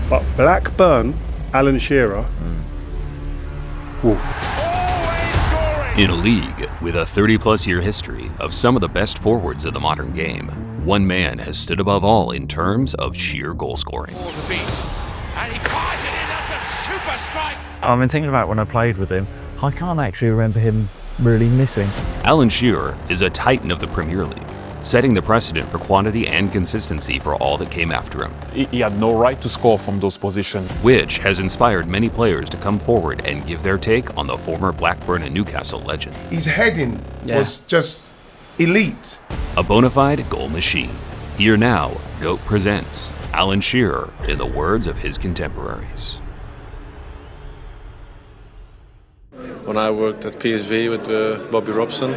But Blackburn, Alan Shearer. In a league with a 30-plus year history of some of the best forwards of the modern game, one man has stood above all in terms of sheer goal scoring. And he fires it in, that's a super strike! I've been thinking about when I played with him, I can't actually remember him really missing. Alan Shearer is a titan of the Premier League, setting the precedent for quantity and consistency for all that came after him. He had no right to score from those positions. Which has inspired many players to come forward and give their take on the former Blackburn and Newcastle legend. His heading was just elite. A bona fide goal machine. Here now, GOAT presents Alan Shearer in the words of his contemporaries. When I worked at PSV with Bobby Robson,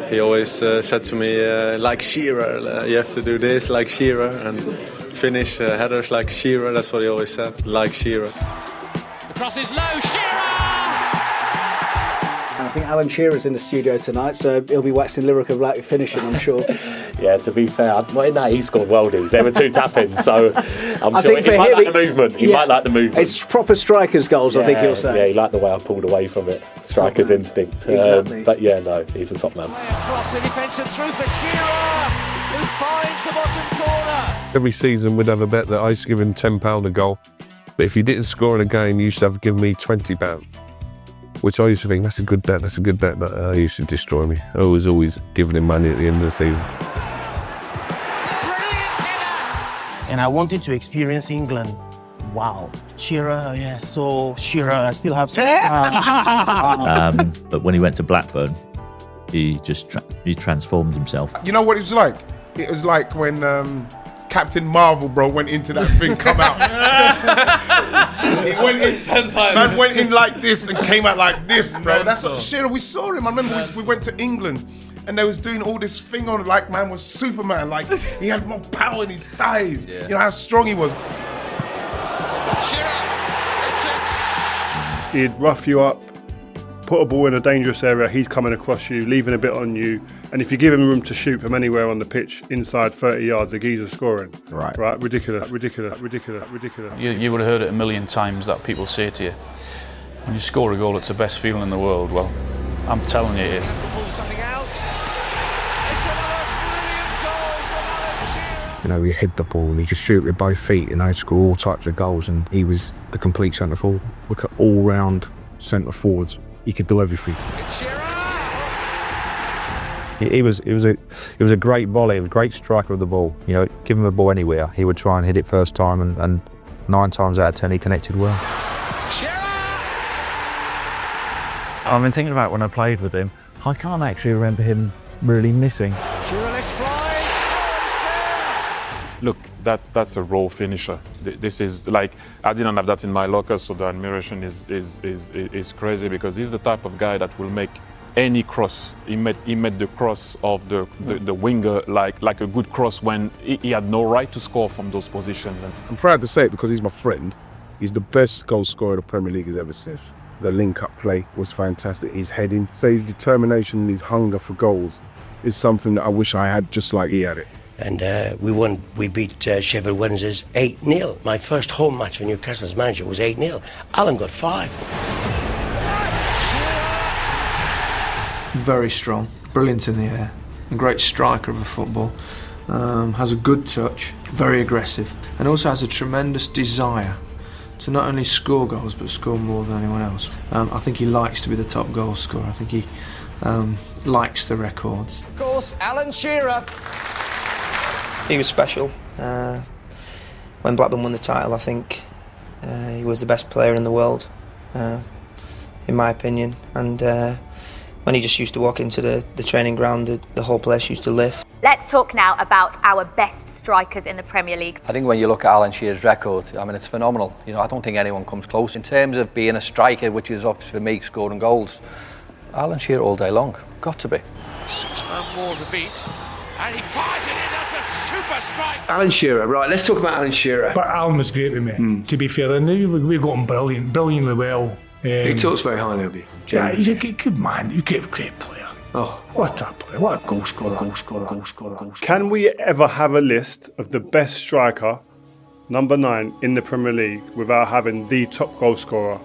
he always said to me, like Shearer, you have to do this like Shearer, and finish headers like Shearer. That's what he always said, like Shearer. The cross is low, Shearer! I think Alan Shearer's in the studio tonight, so he'll be waxing lyrical about your finishing, I'm sure. Yeah, to be fair, in that he scored worldies. There were two tap-ins, so I'm sure he might like the movement. He might like the movement. It's proper striker's goals, I think he'll say. Yeah, he liked the way I pulled away from it. Striker's instinct. Exactly. But yeah, no, he's a top man. Across the defence and through for Shearer, who finds the bottom corner. Every season we'd have a bet that I used to give him £10 a goal. But if he didn't score in a game, he used to have given me £20. Which I used to think, that's a good bet, but he used to destroy me. I was always giving him money at the end of the season. And I wanted to experience England. Wow. Shearer, yeah, so Shearer, I still have some. But when he went to Blackburn, he just he transformed himself. You know what it was like? It was like when Captain Marvel, bro, went into that thing, come out. He went in 10 times. Man went in like this and came out like this, bro. That's what Shearer, we saw him. I remember we went to England and they was doing all this thing on like man was Superman. Like he had more power in his thighs. Yeah. You know how strong he was. Shearer, it's it. He'd rough you up, put a ball in a dangerous area, he's coming across you, leaving a bit on you. And if you give him room to shoot from anywhere on the pitch, inside 30 yards, the geezer's scoring. Right. Ridiculous. You would have heard it a million times that people say to you, when you score a goal, it's the best feeling in the world. Well, I'm telling you it is. To pull something out. It's another brilliant goal from Alan Shearer. You know, he hit the ball and he could shoot with both feet and he'd score all types of goals, and he was the complete centre forward. Look at all-round centre forwards. He could do everything. It's Shearer. He was a great volley, a great striker of the ball. You know, give him a ball anywhere, he would try and hit it first time, and 9 times out of 10 he connected well. Shearer! I've been thinking about when I played with him, I can't actually remember him really missing. Shearer, let's fly. Look, that's a raw finisher. This is like, I didn't have that in my locker, so the admiration is crazy, because he's the type of guy that will make any cross. He made the cross of the winger like a good cross when he had no right to score from those positions. And I'm proud to say it because he's my friend. He's the best goal scorer the Premier League has ever seen. The link-up play was fantastic. His heading, his determination and his hunger for goals is something that I wish I had just like he had it. And we beat Sheffield Wednesday 8-0. My first home match for Newcastle as manager was 8-0. Alan got 5. Very strong, brilliant in the air, a great striker of a football, has a good touch, very aggressive, and also has a tremendous desire to not only score goals but score more than anyone else. I think he likes to be the top goal scorer. I think he likes the records. Of course, Alan Shearer. He was special. When Blackburn won the title, I think he was the best player in the world, in my opinion. And when he just used to walk into the training ground, the whole place used to lift. Let's talk now about our best strikers in the Premier League. I think when you look at Alan Shearer's record, I mean, it's phenomenal. You know, I don't think anyone comes close in terms of being a striker, which is obviously for me scoring goals. Alan Shearer all day long, got to be. 6 man more to beat, and he fires it in. That's a super strike. Alan Shearer, right? Let's talk about Alan Shearer. But Alan was great with me. To be fair, and we got him brilliantly well. He talks very highly of you. Yeah, he's a good man. He's a great player. Oh, what a player! What a goal scorer! Can we ever have a list of the best striker number 9 in the Premier League without having the top goal scorer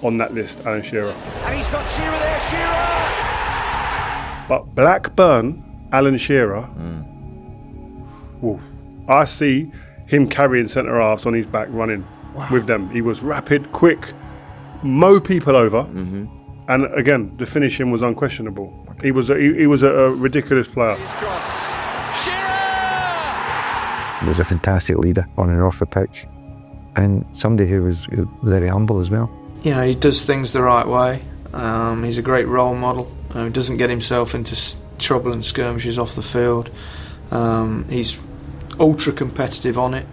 on that list, Alan Shearer. And he's got Shearer there, Shearer! But Blackburn, Alan Shearer, oof, I see him carrying centre-halves on his back running with them. He was rapid, quick, mow people over, and again, the finishing was unquestionable. He was a ridiculous player. He was a fantastic leader on and off the pitch, and somebody who was very humble as well. You know, he does things the right way. He's a great role model. He doesn't get himself into trouble and skirmishes off the field. He's ultra competitive on it.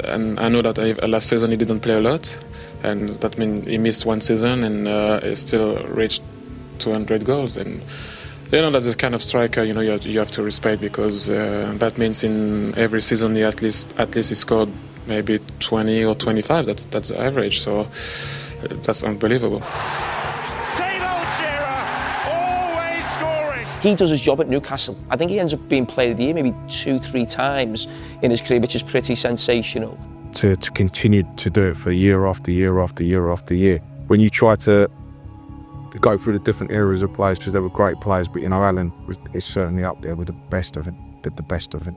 And I know that last season he didn't play a lot, and that means he missed one season and he still reached 200 goals. And you know, that's the kind of striker you have to respect, because that means in every season he at least he scored maybe 20 or 25. That's the average. So that's unbelievable. Same old Shearer, always scoring. He does his job at Newcastle. I think he ends up being Player of the Year maybe 2-3 times in his career, which is pretty sensational. To continue to do it for year after year after year after year. When you try to go through the different eras of players, because they were great players, but Alan is certainly up there with the best of it. The best of it.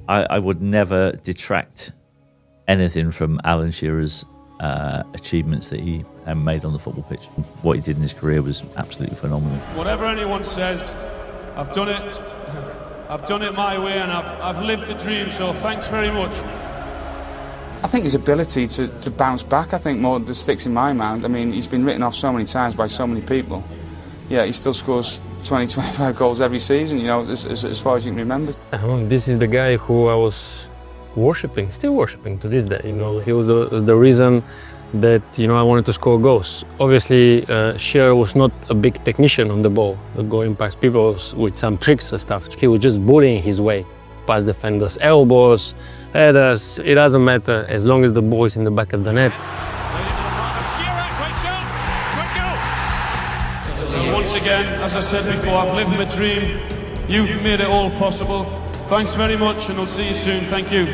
I would never detract anything from Alan Shearer's achievements that he made on the football pitch. What he did in his career was absolutely phenomenal. Whatever anyone says, I've done it. I've done it my way, and I've lived the dream. So thanks very much. I think his ability to bounce back, I think, more that sticks in my mind. I mean, he's been written off so many times by so many people. Yeah, he still scores 20, 25 goals every season, you know, as far as you can remember. This is the guy who I was worshipping, still worshipping to this day. You know, he was the reason that, you know, I wanted to score goals. Obviously, Shearer was not a big technician on the ball, going past people with some tricks and stuff. He was just bullying his way past defenders, elbows, headers. It doesn't matter as long as the ball is in the back of the net. So once again, as I said before, I've lived my dream. You've made it all possible. Thanks very much, and I'll see you soon. Thank you.